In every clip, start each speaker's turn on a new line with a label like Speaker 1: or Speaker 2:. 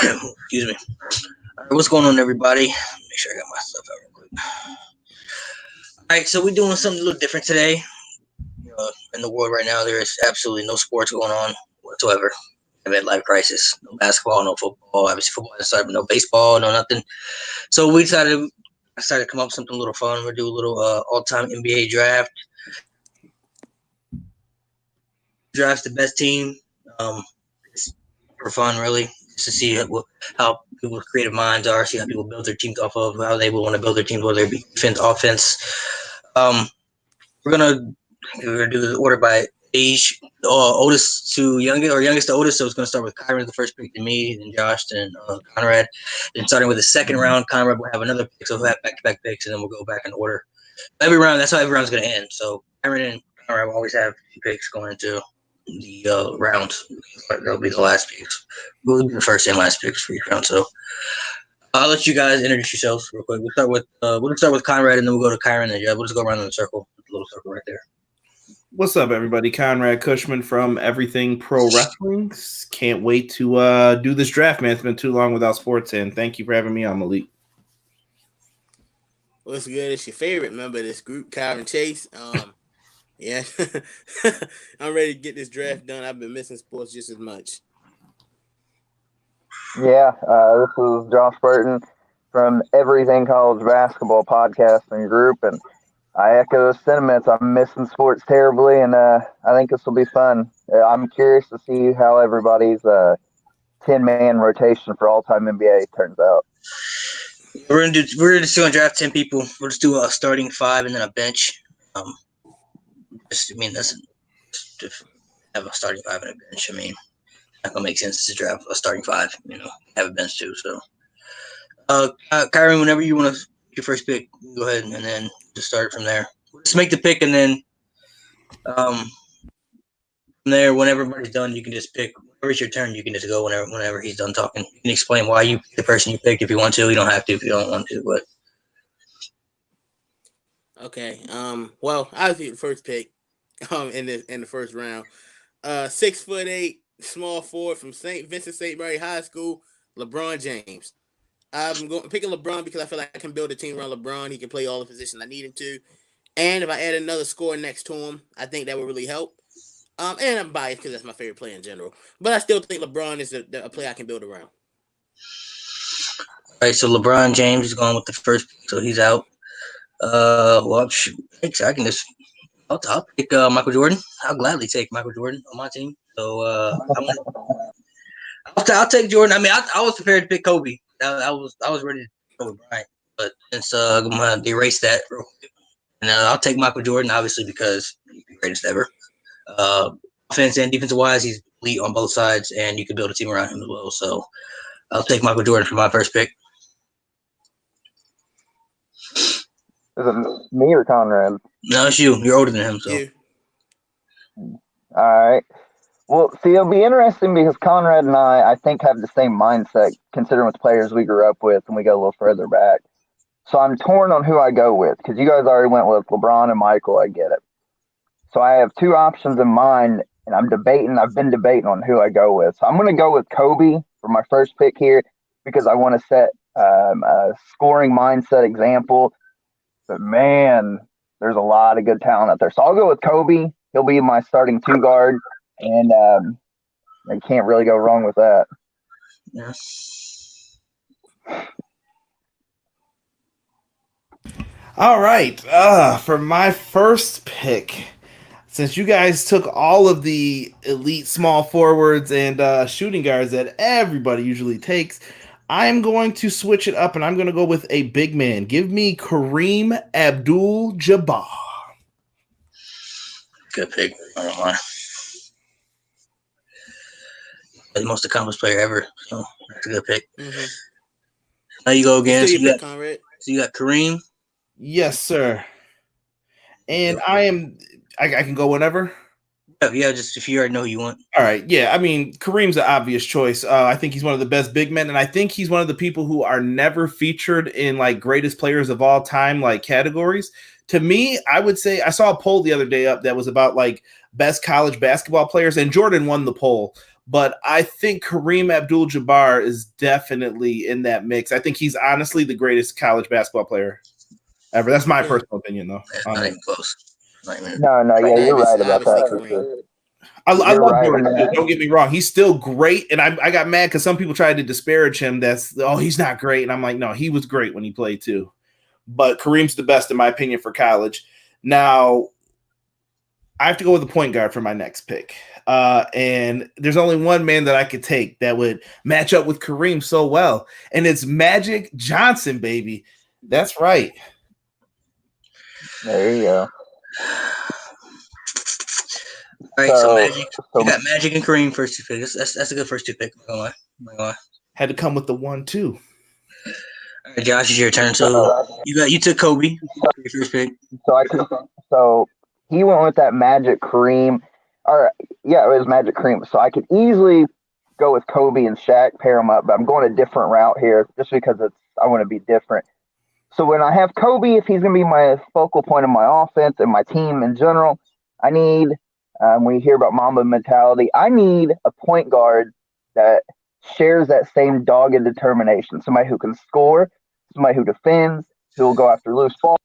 Speaker 1: Excuse me. All right, what's going on, everybody? Make sure I got my stuff out real quick. All right, so we're doing something a little different today. In the world right now, there is absolutely no sports going on whatsoever. A midlife crisis. No basketball, no football. Obviously, football inside, but no baseball, no nothing. So I decided to come up with something a little fun. We'll do a little all-time NBA draft. Draft's the best team. For fun, really, just to see how people's creative minds are, see how people build their teams off of, how they will want to build their teams, whether it be defense, offense. We're gonna do the order by age, oldest to youngest, or youngest to oldest. So it's gonna start with Kyron, the first pick, then me, then Josh, then Conrad. Then starting with the second round, Conrad will have another pick, so we'll have back-to-back picks, and then we'll go back in order. Every round, that's how every round's gonna end. So Kyron and Conrad will always have picks going into the round. That'll be the last picks. We'll be the first and last picks for each round. So I'll let you guys introduce yourselves real quick. We'll start with Conrad, and then we'll go to Kyron and Jeb. We'll just go around in a circle, a little circle right there.
Speaker 2: What's up, everybody? Conrad Cushman from Everything Pro Wrestling. Can't wait to do this draft, man. It's been too long without sports, and thank you for having me on, Malik.
Speaker 3: What's good? It's your favorite member of this group, Kyron Chase. Yeah, I'm ready to get this draft done. I've been missing sports just as much.
Speaker 4: Yeah, this is Josh Burton from Everything College Basketball Podcast and Group, and I echo those sentiments. I'm missing sports terribly, and I think this will be fun. I'm curious to see how everybody's 10-man rotation for all-time NBA turns out.
Speaker 1: We're just gonna draft 10 people. We'll just do a starting 5 and then a bench. To have a starting 5 and a bench. I mean, not gonna make sense to draft a starting 5. Have a bench too. So, Kyron, whenever you want to your first pick, go ahead and then just start from there. Just make the pick, and then from there, when everybody's done, you can just pick. Whenever it's your turn, you can just go whenever he's done talking. You can explain why you picked the person you picked if you want to. You don't have to if you don't want to, but.
Speaker 3: Okay. Well, obviously the first pick in the first round. 6'8", small forward from St. Vincent St. Mary High School, LeBron James. I'm picking LeBron because I feel like I can build a team around LeBron. He can play all the positions I need him to. And if I add another scorer next to him, I think that would really help. And I'm biased because that's my favorite player in general. But I still think LeBron is a player I can build around.
Speaker 1: All right, so LeBron James is going with the first pick, so he's out. Well, I can just. I'll pick Michael Jordan. I'll gladly take Michael Jordan on my team. So I'll take Jordan. I mean, I was prepared to pick Kobe. I was ready to go with Bryant, but since I'm gonna erase that real quick, and I'll take Michael Jordan, obviously because he's the greatest ever. Offense and defensive wise, he's elite on both sides, and you can build a team around him as well. So I'll take Michael Jordan for my first pick.
Speaker 4: Is it me or Conrad?
Speaker 1: No, it's you. You're older than him, so.
Speaker 3: Yeah.
Speaker 4: All right. Well, see, it'll be interesting because Conrad and I think, have the same mindset, considering with the players we grew up with and we go a little further back. So I'm torn on who I go with because you guys already went with LeBron and Michael. I get it. So I have two options in mind, and I've been debating on who I go with. So I'm going to go with Kobe for my first pick here because I want to set a scoring mindset example. But, man, there's a lot of good talent out there. So I'll go with Kobe. He'll be my starting 2 guard, and I can't really go wrong with that.
Speaker 1: Yeah.
Speaker 2: All right. For my first pick, since you guys took all of the elite small forwards and shooting guards that everybody usually takes, I'm going to switch it up, and I'm going to go with a big man. Give me Kareem Abdul-Jabbar.
Speaker 1: Good pick. I don't lie. The most accomplished player ever. So that's a good pick.
Speaker 3: Mm-hmm.
Speaker 1: Now you go again.
Speaker 3: So you
Speaker 1: got Kareem.
Speaker 2: Yes, sir. And I can go whenever.
Speaker 1: Yeah, just if you already know who you want.
Speaker 2: All right, yeah. I mean, Kareem's an obvious choice. I think he's one of the best big men, and I think he's one of the people who are never featured in like greatest players of all time like categories, To me, I would say I saw a poll the other day up that was about like best college basketball players, and Jordan won the poll. But I think Kareem Abdul-Jabbar is definitely in that mix. I think he's honestly the greatest college basketball player ever. That's my personal opinion, though.
Speaker 1: It's not even close.
Speaker 4: No, yeah, you're right about that. For
Speaker 3: Kareem.
Speaker 4: sure.
Speaker 2: I love
Speaker 4: right,
Speaker 2: Jordan.
Speaker 4: man.
Speaker 2: Don't get me wrong; he's still great, and I got mad because some people tried to disparage him. He's not great, and I'm like, no, he was great when he played too. But Kareem's the best in my opinion for college. Now, I have to go with the point guard for my next pick. And there's only one man that I could take that would match up with Kareem so well, and it's Magic Johnson, baby. That's right.
Speaker 4: There you go.
Speaker 1: All right, so Magic. You got Magic and Kareem first two picks. That's a good first two pick. I'm not gonna lie.
Speaker 2: Had to come with the 1-2.
Speaker 1: All right, Josh, it's your turn. So you took Kobe for your first pick.
Speaker 4: So he went with that Magic Kareem. Yeah, it was Magic Kareem. So I could easily go with Kobe and Shaq, pair them up, but I'm going a different route here just because I want to be different. So when I have Kobe, if he's going to be my focal point of my offense and my team in general, I need, when you hear about Mamba mentality, I need a point guard that shares that same dogged determination. Somebody who can score, somebody who defends, who will go after loose balls.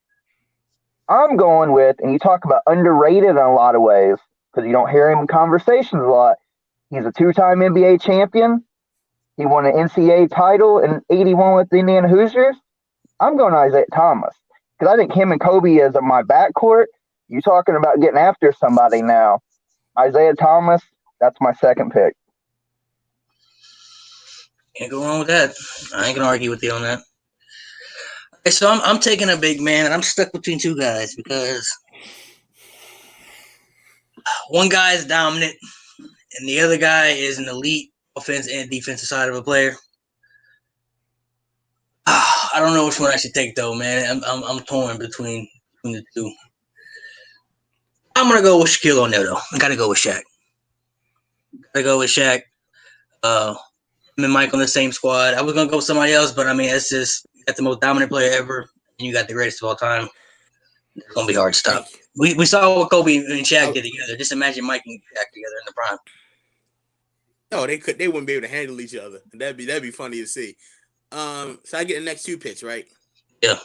Speaker 4: I'm going with, and you talk about underrated in a lot of ways, because you don't hear him in conversations a lot. He's a two-time NBA champion. He won an NCAA title in 81 with the Indiana Hoosiers. I'm going Isaiah Thomas, because I think him and Kobe is in my backcourt. You talking about getting after somebody now. Isaiah Thomas, that's my second pick.
Speaker 1: Can't go wrong with that. I ain't gonna argue with you on that. Okay, so I'm taking a big man, and I'm stuck between two guys because one guy is dominant, and the other guy is an elite offense and defensive side of a player. I don't know which one I should take though, man. I'm torn between the two. I'm gonna go with Shaquille O'Neal though. I gotta go with Shaq. Him and Mike on the same squad. I was gonna go with somebody else, but I mean, it's just you got the most dominant player ever, and you got the greatest of all time. It's gonna be hard to stop. We saw what Kobe and Shaq did together. Just imagine Mike and Shaq together in the prime.
Speaker 3: No, they wouldn't be able to handle each other. That'd be funny to see. So I get the next two picks, right?
Speaker 1: Yeah.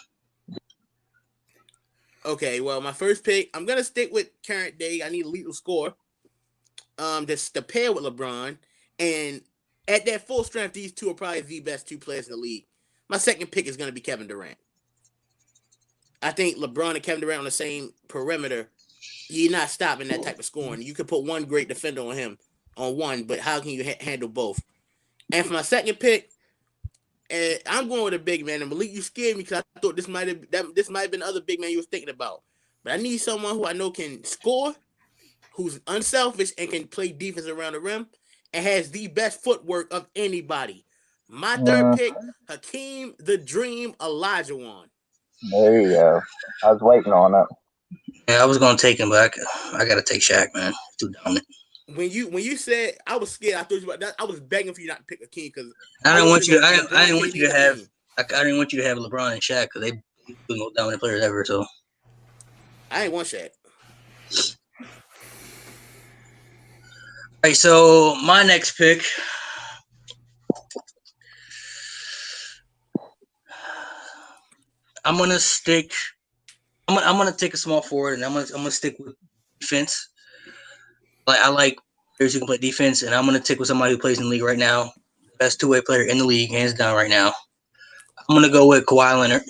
Speaker 3: Okay, well, my first pick, I'm gonna stick with current day. I need a lethal score. Just to pair with LeBron, and at that full strength, these two are probably the best two players in the league. My second pick is gonna be Kevin Durant. I think LeBron and Kevin Durant on the same perimeter, you're not stopping that type of scoring. You could put one great defender on him on one, but how can you handle both? And for my second pick, I'm going with a big man. And Malik, you scared me because I thought this might have been the other big man you was thinking about. But I need someone who I know can score, who's unselfish and can play defense around the rim, and has the best footwork of anybody. My third pick, Hakeem the Dream Olajuwon.
Speaker 4: There you go. I was waiting on it.
Speaker 1: Yeah, I was gonna take him, but I gotta take Shaq, man. Too dominant.
Speaker 3: When you said I was scared, I thought you about that. I was begging for you not to pick Hakeem because
Speaker 1: I didn't want you to have LeBron and Shaq because they the most dominant players ever. So
Speaker 3: I ain't want Shaq.
Speaker 1: All right, so my next pick. I'm gonna take a small forward, and I'm gonna stick with defense. I like players who can play defense, and I'm gonna take with somebody who plays in the league right now, best two-way player in the league, hands down right now. I'm gonna go with Kawhi Leonard.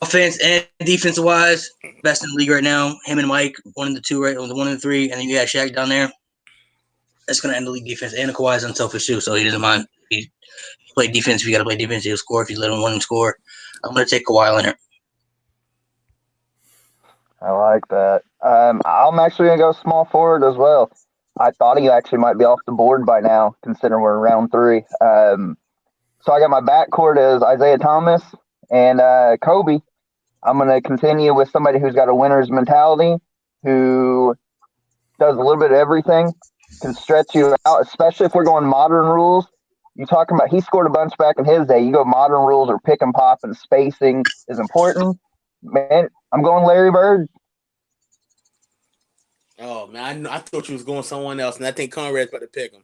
Speaker 1: Offense and defensive wise, best in the league right now. Him and Mike, one of the two, right? One of the three, and then you got Shaq down there. That's gonna end the league defense. And Kawhi's unselfish too, so he doesn't mind. He play defense. If you gotta play defense, he'll score. If you let him score, I'm gonna take Kawhi Leonard.
Speaker 4: I like that. I'm actually going to go small forward as well. I thought he actually might be off the board by now, considering we're in round 3. So I got my backcourt as Isaiah Thomas and Kobe. I'm going to continue with somebody who's got a winner's mentality, who does a little bit of everything, can stretch you out, especially if we're going modern rules. You're talking about he scored a bunch back in his day. You go modern rules or pick and pop and spacing is important. Man, I'm going Larry Bird.
Speaker 3: Oh man, I thought you was going someone else, and I think Conrad's about to pick him.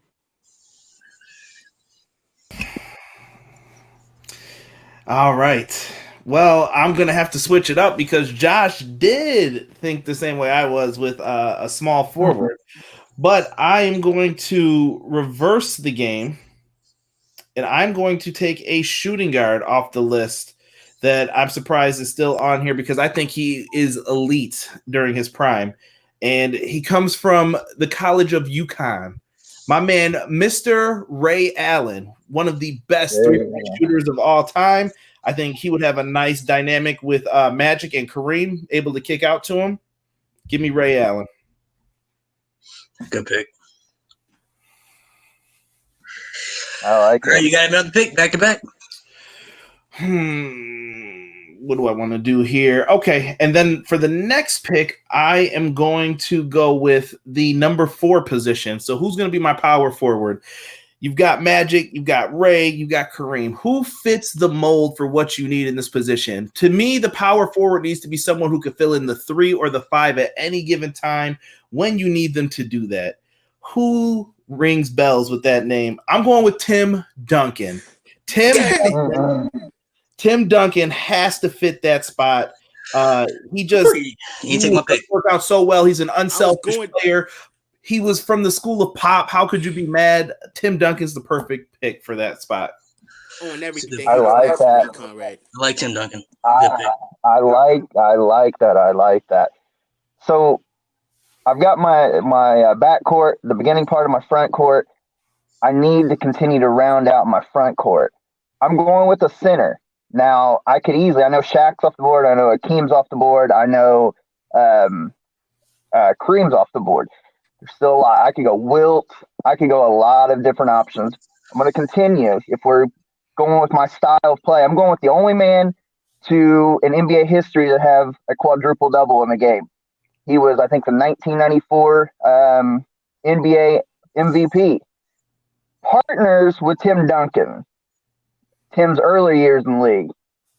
Speaker 2: All right. Well, I'm gonna have to switch it up because Josh did think the same way I was with a small forward, but I am going to reverse the game, and I'm going to take a shooting guard off the list that I'm surprised is still on here because I think he is elite during his prime, and he comes from the College of UConn. My man, Mr. Ray Allen, one of the best three-point shooters of all time. I think he would have a nice dynamic with Magic and Kareem, able to kick out to him. Give me Ray Allen.
Speaker 1: Good pick.
Speaker 4: I like
Speaker 1: All right,
Speaker 4: it.
Speaker 1: you got another pick back to back.
Speaker 2: What do I want to do here? Okay, and then for the next pick, I am going to go with the number 4 position. So who's going to be my power forward? You've got Magic, you've got Ray, you've got Kareem. Who fits the mold for what you need in this position? To me, the power forward needs to be someone who could fill in the 3 or the 5 at any given time when you need them to do that. Who rings bells with that name? I'm going with Tim Duncan. Tim Duncan has to fit that spot. He just
Speaker 1: You take my pick.
Speaker 2: Work out so well. He's an unselfish player. He was from the school of pop. How could you be mad? Tim Duncan's the perfect pick for that spot.
Speaker 3: On everything.
Speaker 4: I like that.
Speaker 3: Conrad.
Speaker 1: I like Tim Duncan.
Speaker 4: I like that. I like that. So I've got my back court, the beginning part of my front court. I need to continue to round out my front court. I'm going with a center. Now, I could easily, I know Shaq's off the board. I know Akeem's off the board. I know Kareem's off the board. There's still a lot. I could go Wilt. I could go a lot of different options. I'm going to continue. If we're going with my style of play, I'm going with the only man to in NBA history to have a quadruple double in the game. He was, I think, the 1994 NBA MVP. Partners with Tim Duncan. Tim's early years in the league.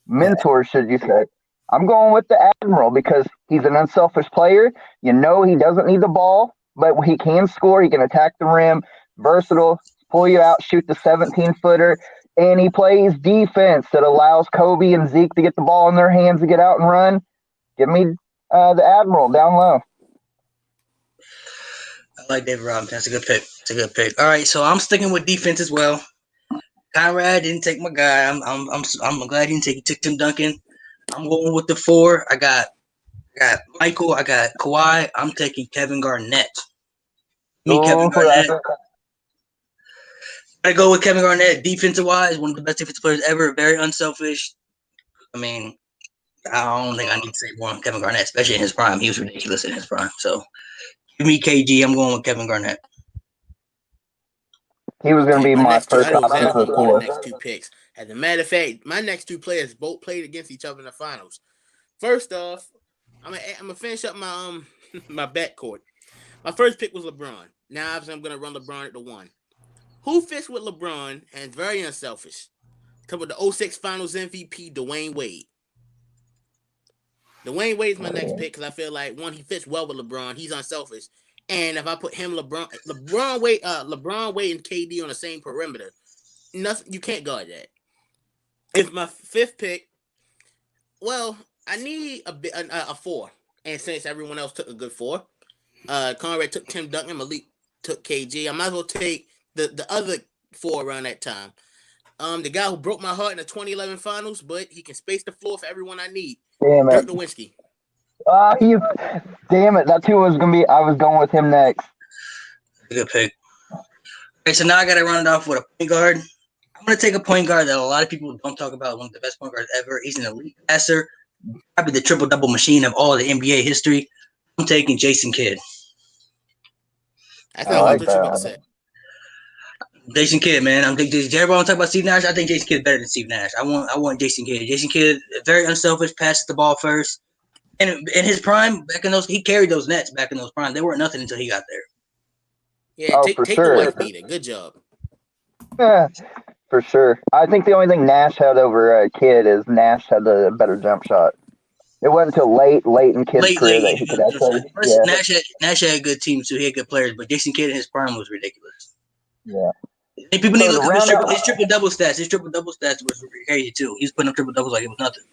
Speaker 4: Mentors, should you say. I'm going with the Admiral because he's an unselfish player. You know he doesn't need the ball, but he can score. He can attack the rim. Versatile, pull you out, shoot the 17-footer. And he plays defense that allows Kobe and Zeke to get the ball in their hands to get out and run. Give me the Admiral down low.
Speaker 1: I like David Robinson. That's a good pick. It's a good pick. All right, so I'm sticking with defense as well. Conrad didn't take my guy. I'm glad he didn't take. He took Tim Duncan. I'm going with the 4. I got Michael. I got Kawhi. I'm taking Kevin Garnett. Kevin Garnett. I go with Kevin Garnett. Defensive wise, one of the best defensive players ever. Very unselfish. I mean, I don't think I need to say more on Kevin Garnett, especially in his prime. He was ridiculous in his prime. So give me KG. I'm going with Kevin Garnett.
Speaker 4: He was going to be my first
Speaker 3: option for the next 2 picks. As a matter of fact, my next 2 players both played against each other in the finals. First off, I'm gonna finish up my my backcourt. My first pick was LeBron. Now obviously I'm gonna run LeBron at the 1. Who fits with LeBron and is very unselfish? Come with the 06 Finals MVP, Dwayne Wade. Dwayne Wade's my next pick because I feel like, one, he fits well with LeBron. He's unselfish. And if I put him, LeBron Wade, and KD on the same perimeter, nothing, you can't guard that. If my 5th pick, well, I need a 4. And since everyone else took a good 4, Conrad took Tim Duncan, Malik took KG. I might as well take the other 4 around that time. The guy who broke my heart in the 2011 finals, but he can space the floor for everyone I need.
Speaker 4: Damn it.
Speaker 3: Dirk Nowitzki.
Speaker 4: Damn it. That's who was going to be. I was going with him next.
Speaker 1: Good pick. Okay, so now I got to run it off with a point guard. I'm going to take a point guard that a lot of people don't talk about. One of the best point guards ever. He's an elite passer. Probably the triple-double machine of all the NBA history. I'm taking Jason Kidd.
Speaker 3: That's not what I thought you were about to say.
Speaker 1: Jason Kidd, man. I'm thinking. Everyone talk about Steve Nash. I think Jason Kidd is better than Steve Nash. I want Jason Kidd. Jason Kidd, very unselfish, passes the ball first. And in his prime, back in those, he carried those Nets back in those prime. They weren't nothing until he got there.
Speaker 3: Yeah, take the wife beater. Good job.
Speaker 4: Yeah, for sure. I think the only thing Nash had over Kidd is Nash had the better jump shot. It wasn't until late in Kidd's career that he could actually.
Speaker 1: Plus,
Speaker 4: Yeah.
Speaker 1: Nash had a good team too. He had good players, but Jason Kidd in his prime was ridiculous.
Speaker 4: Yeah.
Speaker 1: And people need to look up his triple double stats. His triple double stats was crazy too. He's putting up triple doubles like it was nothing.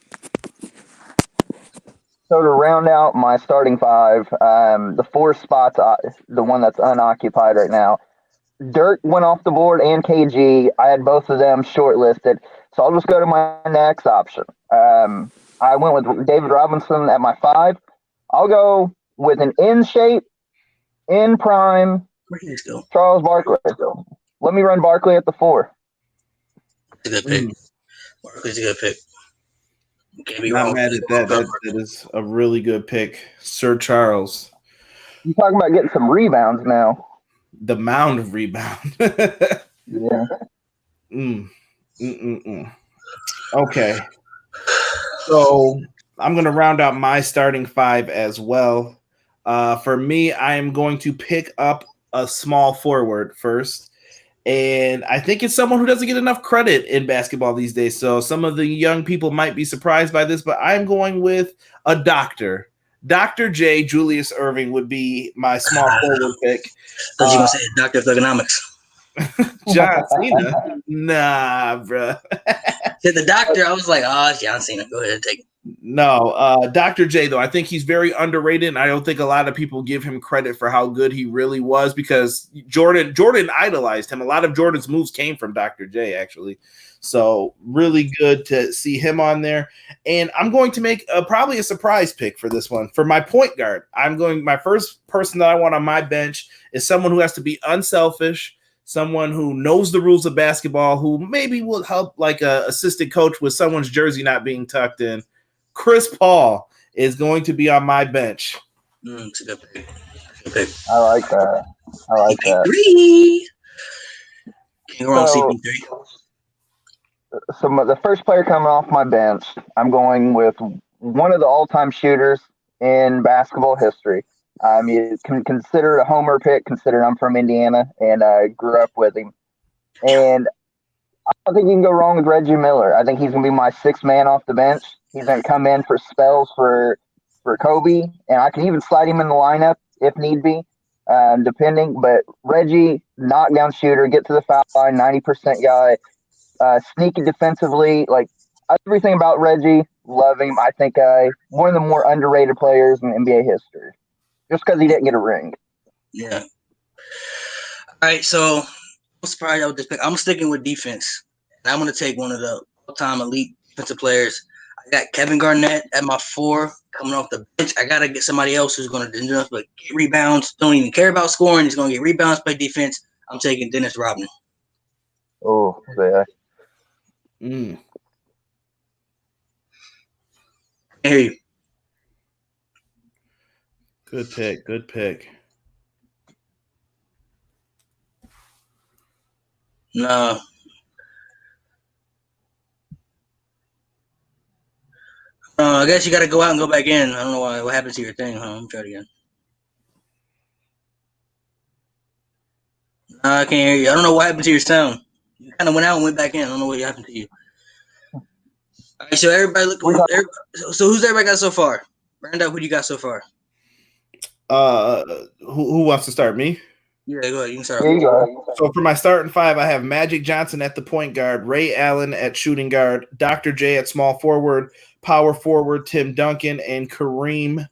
Speaker 4: So to round out my starting five, the 4 spots, the one that's unoccupied right now, Dirk went off the board and KG. I had both of them shortlisted, so I'll just go to my next option. I went with David Robinson at my 5. I'll go with an in shape, in prime, Charles Barkley. Let me run Barkley at the 4.
Speaker 1: That's a good pick. Barkley's a good pick. Can't be
Speaker 2: Not
Speaker 1: wrong.
Speaker 2: mad at that. That is a really good pick, Sir Charles.
Speaker 4: You're talking about getting some rebounds now.
Speaker 2: The mound of rebound.
Speaker 4: Yeah.
Speaker 2: Okay. So I'm going to round out my starting 5 as well. For me, I am going to pick up a small forward first. And I think it's someone who doesn't get enough credit in basketball these days. So some of the young people might be surprised by this, but I'm going with a doctor. Dr. J. Julius Irving would be my small forward pick.
Speaker 1: I thought you were going to say Doctor of Economics.
Speaker 2: John Cena? Nah, bro.
Speaker 1: Said the doctor, I was like, it's John Cena. Go ahead and take it.
Speaker 2: No, Dr. J, though, I think he's very underrated, and I don't think a lot of people give him credit for how good he really was because Jordan idolized him. A lot of Jordan's moves came from Dr. J, actually. So really good to see him on there. And I'm going to make probably a surprise pick for this one. For my point guard, my first person that I want on my bench is someone who has to be unselfish, someone who knows the rules of basketball, who maybe will help like a assistant coach with someone's jersey not being tucked in. Chris Paul is going to be on my bench.
Speaker 1: It's a good pick.
Speaker 4: I like that.
Speaker 1: CP3. Can't go wrong CP3.
Speaker 4: So the first player coming off my bench, I'm going with one of the all-time shooters in basketball history. You can consider it a homer pick, considering I'm from Indiana and I grew up with him. And I don't think you can go wrong with Reggie Miller. I think he's going to be my 6th man off the bench. He's going to come in for spells for Kobe, and I can even slide him in the lineup if need be, depending. But Reggie, knockdown shooter, get to the foul line, 90% guy, sneaky defensively, like everything about Reggie. Love him. I think one of the more underrated players in NBA history, just because he didn't get a ring.
Speaker 1: Yeah. All right, so I'm surprised with this pick. I'm sticking with defense, and I'm going to take one of the all-time elite defensive players. I got Kevin Garnett at my 4 coming off the bench. I got to get somebody else who's going to do nothing but get rebounds, don't even care about scoring. He's going to get rebounds, play defense. I'm taking Dennis Rodman.
Speaker 4: Oh, yeah.
Speaker 1: I hear you.
Speaker 2: Good pick.
Speaker 1: No. I guess you got to go out and go back in. I don't know what happened to your thing. Let me try it again. I can't hear you. I don't know what happened to your sound. You kind of went out and went back in. I don't know what happened to you. All right, so everybody look. So who's everybody got so far? Brando, who do you got so far?
Speaker 2: Who wants to start? Me?
Speaker 1: Yeah, go ahead. You can start.
Speaker 4: There you go.
Speaker 2: So for my starting 5, I have Magic Johnson at the point guard, Ray Allen at shooting guard, Dr. J at small forward, power forward Tim Duncan, and Kareem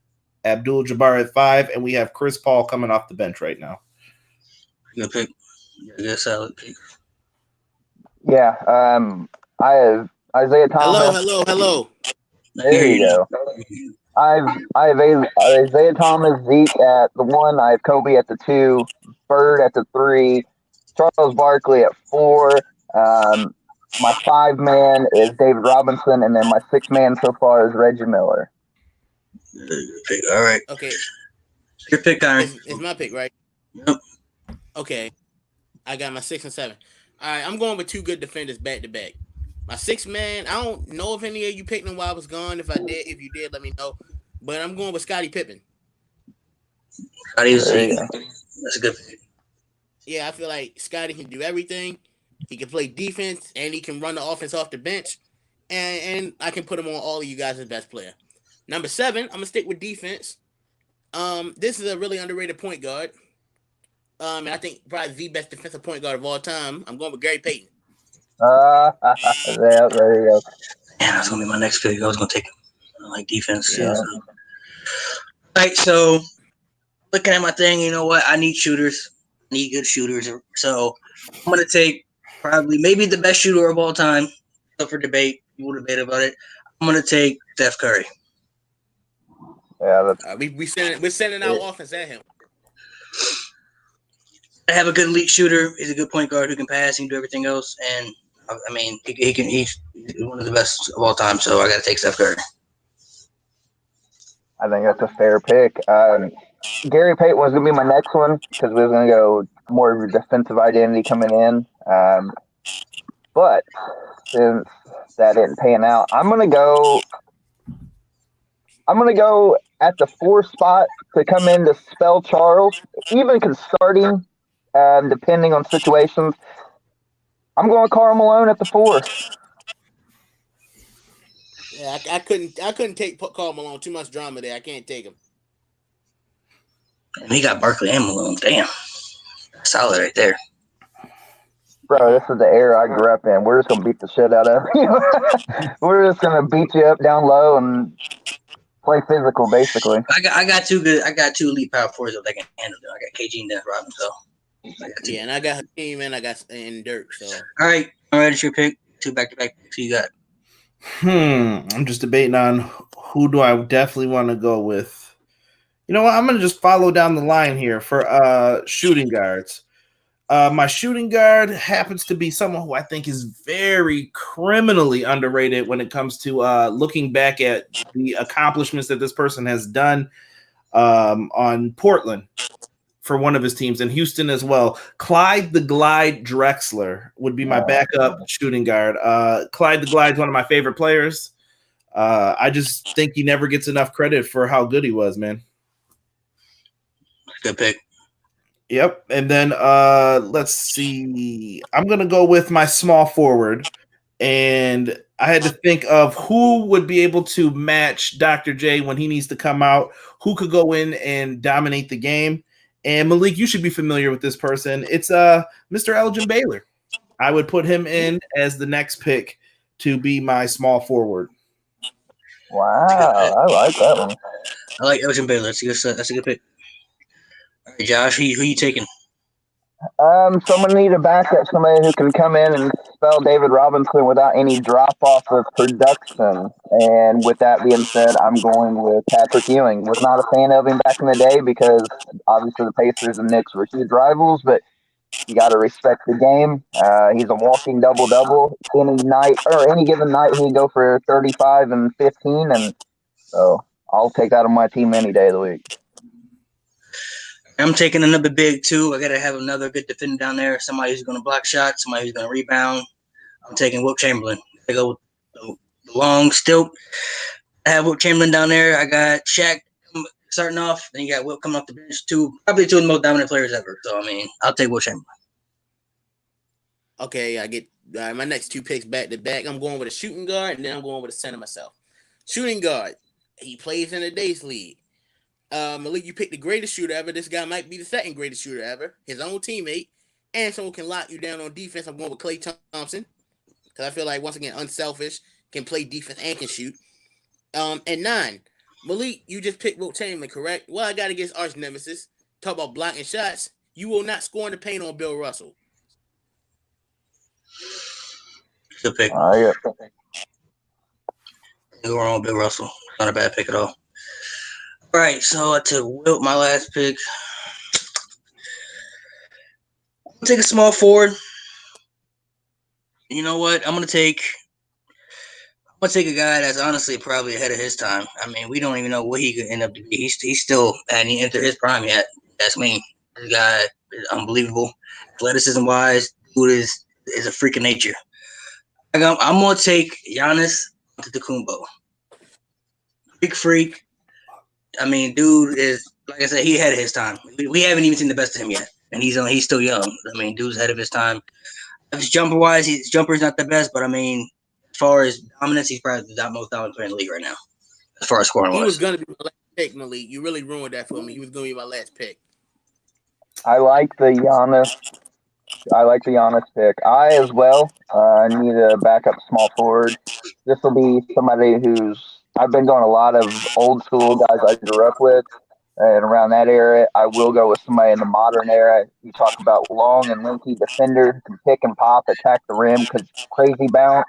Speaker 2: Abdul-Jabbar at 5, and we have Chris Paul coming off the bench right now.
Speaker 1: Good pick. Yeah, solid pick.
Speaker 4: Yeah, I have Isaiah Thomas.
Speaker 3: Hello.
Speaker 4: There you go. I have Isaiah Thomas, Zeke at the 1. I have Kobe at the 2, Bird at the 3, Charles Barkley at 4. My 5 man is David Robinson, and then my 6 man so far is Reggie Miller.
Speaker 1: Good pick. All right.
Speaker 3: Okay.
Speaker 1: Your pick, Kyron.
Speaker 3: It's my pick, right?
Speaker 1: Yep.
Speaker 3: Okay. I got my 6 and 7. All right, I'm going with 2 good defenders back to back. My 6 man, I don't know if any of you picked him while I was gone. If you did, let me know. But I'm going with Scottie Pippen.
Speaker 1: That's a good pick.
Speaker 3: Yeah, I feel like Scottie can do everything. He can play defense, and he can run the offense off the bench. And I can put him on all of you guys as best player. Number 7, I'm gonna stick with defense. This is a really underrated point guard. And I think probably the best defensive point guard of all time. I'm going with Gary Payton.
Speaker 4: Yeah, there you go.
Speaker 1: Man, that's gonna be my next pick. I was gonna take like defense too.
Speaker 3: Yeah.
Speaker 1: So. All right, so looking at my thing, you know what? I need shooters. I need good shooters. So I'm gonna take probably maybe the best shooter of all time. Up for debate. We'll debate about it. I'm gonna take Steph Curry.
Speaker 4: Yeah,
Speaker 3: We're sending out offense at him.
Speaker 1: I have a good elite shooter. He's a good point guard who can pass. He can do everything else, and I mean, he's one of the best of all time. So I got to take Steph Curry.
Speaker 4: I think that's a fair pick. Gary Payton was going to be my next one because we was going to go more of your defensive identity coming in. But since that didn't pan out, I'm going to go at the 4 spot to come in to spell Charles, even starting, depending on situations. I'm going Karl Malone at the 4.
Speaker 3: Yeah, I couldn't take Karl Malone. Too much drama there. I can't take him.
Speaker 1: And he got Barkley and Malone. Damn, solid right there.
Speaker 4: Bro, this is the era I grew up in. We're just gonna beat the shit out of you. We're just gonna beat you up down low and play physical, basically.
Speaker 1: I got two elite power forwards that can handle it. I got KG and Dennis Rodman. So
Speaker 3: and I got Hakeem and Dirk. So
Speaker 1: all right, it's your pick. 2 back-to-back picks. Who you got?
Speaker 2: I'm just debating on who do I definitely want to go with. You know what? I'm going to just follow down the line here for shooting guards. My shooting guard happens to be someone who I think is very criminally underrated when it comes to looking back at the accomplishments that this person has done on Portland for one of his teams, and Houston as well. Clyde the Glide Drexler would be my backup shooting guard. Clyde the Glide is one of my favorite players. I just think he never gets enough credit for how good he was, man.
Speaker 1: Good pick.
Speaker 2: Yep. And then let's see. I'm going to go with my small forward. And I had to think of who would be able to match Dr. J when he needs to come out, who could go in and dominate the game. And Malik, you should be familiar with this person. It's Mr. Elgin Baylor. I would put him in as the next pick to be my small forward.
Speaker 4: Wow, I like that one.
Speaker 1: I like Elgin Baylor. That's a good pick. All right, Josh, who you taking?
Speaker 4: So I'm gonna need a backup, somebody who can come in and spell David Robinson without any drop off of production. And with that being said, I'm going with Patrick Ewing. Was not a fan of him back in the day because obviously the Pacers and Knicks were huge rivals, but you got to respect the game. He's a walking double-double. Any given night, he'd go for 35 and 15, and so I'll take that on my team any day of the week.
Speaker 1: I'm taking another big too. I got to have another good defender down there. Somebody who's going to block shots. Somebody who's going to rebound. I'm taking Wilt Chamberlain. I go with the long stilt. I have Wilt Chamberlain down there. I got Shaq starting off. Then you got Wilt coming off the bench. Probably two of the most dominant players ever. So, I mean, I'll take Wilt Chamberlain.
Speaker 3: Okay, I get my next 2 picks back to back. I'm going with a shooting guard, and then I'm going with a center myself. Shooting guard. He plays in the Days League. Malik, you picked the greatest shooter ever. This guy might be the second greatest shooter ever. His own teammate, and someone can lock you down on defense. I'm going with Klay Thompson because I feel like, once again, unselfish, can play defense and can shoot. And 9, Malik, you just picked Wilt Chamberlain, correct? Well, I got against arch nemesis. Talk about blocking shots. You will not score in the paint on Bill Russell.
Speaker 1: Good pick.
Speaker 4: Yeah.
Speaker 1: You're wrong, Bill Russell. Not a bad pick at all. All right, so I took Wilt, my last pick. I'll take a small forward. You know what? I'm gonna take a guy that's honestly probably ahead of his time. I mean, we don't even know what he could end up to be. He's still hadn't entered his prime yet. That's me. This guy is unbelievable. Athleticism wise, dude is a freak of nature. I'm gonna take Giannis Antetokounmpo. Big freak. I mean, dude is, like I said, he ahead of his time. We haven't even seen the best of him yet, and he's still young. I mean, dude's ahead of his time. His jumper's not the best, but I mean, as far as dominance, he's probably the most dominant player in the league right now. as far as scoring
Speaker 3: He was
Speaker 1: was.
Speaker 3: gonna be my last pick, Malik. You really ruined that for me. He was gonna be my last pick.
Speaker 4: I like the Giannis. I like the Giannis pick. I as well need a backup small forward. This will be somebody who's. I've been going a lot of old school guys I grew up with, and around that era, I will go with somebody in the modern era. You talk about long and lanky defender who can pick and pop, attack the rim because crazy bounce.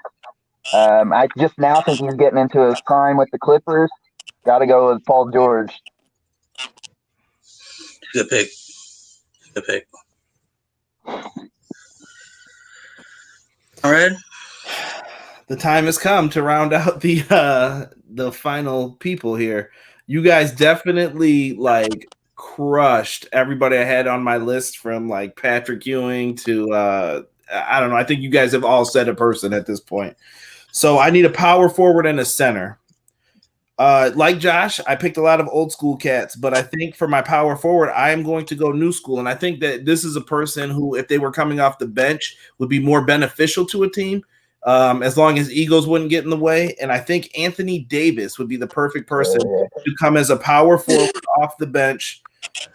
Speaker 4: I just now think he's getting into his prime with the Clippers. Got to go with Paul George.
Speaker 1: Good pick. Good pick. All right.
Speaker 2: The time has come to round out the final people here. You guys definitely like crushed everybody I had on my list, from like Patrick Ewing to I don't know. I think you guys have all said a person at this point. So I need a power forward and a center. Like Josh, I picked a lot of old school cats, but I think for my power forward, I am going to go new school. And I think that this is a person who, if they were coming off the bench, would be more beneficial to a team, as long as egos wouldn't get in the way. And I think Anthony Davis would be the perfect person to come as a power forward off the bench.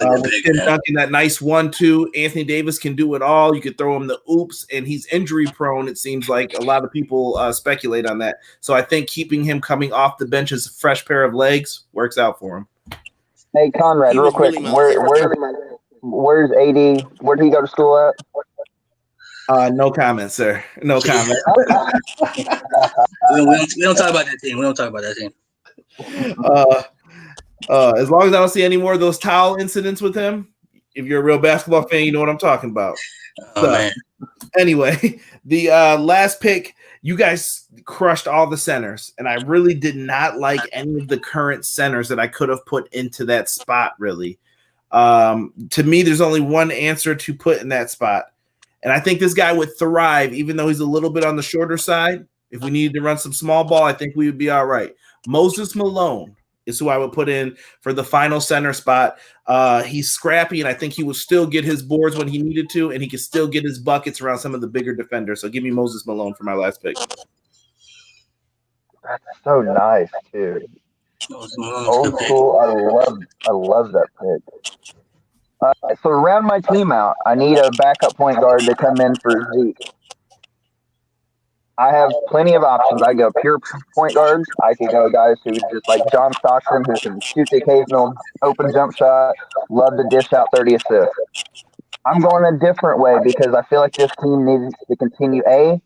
Speaker 2: With Tim Duncan, that nice 1-2. Anthony Davis can do it all. You could throw him the oops, and he's injury prone. It seems like a lot of people speculate on that. So I think keeping him coming off the bench as a fresh pair of legs works out for him.
Speaker 4: Hey, Conrad, real quick, where's AD? Where did he go to school at?
Speaker 2: No comment, sir. No comment.
Speaker 1: we don't talk about that team. We don't talk about that team.
Speaker 2: As long as I don't see any more of those towel incidents with him, if you're a real basketball fan, you know what I'm talking about.
Speaker 1: Man.
Speaker 2: Anyway, the last pick, you guys crushed all the centers, and I really did not like any of the current centers that I could have put into that spot, really. To me, there's only one answer to put in that spot, and I think this guy would thrive, even though he's a little bit on the shorter side. If we needed to run some small ball, I think we would be all right. Moses Malone is who I would put in for the final center spot. He's scrappy, and I think he will still get his boards when he needed to, and he can still get his buckets around some of the bigger defenders. So give me Moses Malone for my last pick.
Speaker 4: That's so nice, too. Old school. I love that pick. So to round my team out, I need a backup point guard to come in for Zeke. I have plenty of options. I go pure point guards. I could go guys who just like John Stockton, who can shoot the occasional open jump shot, love to dish out 30 assists. I'm going a different way because I feel like this team needs to continue to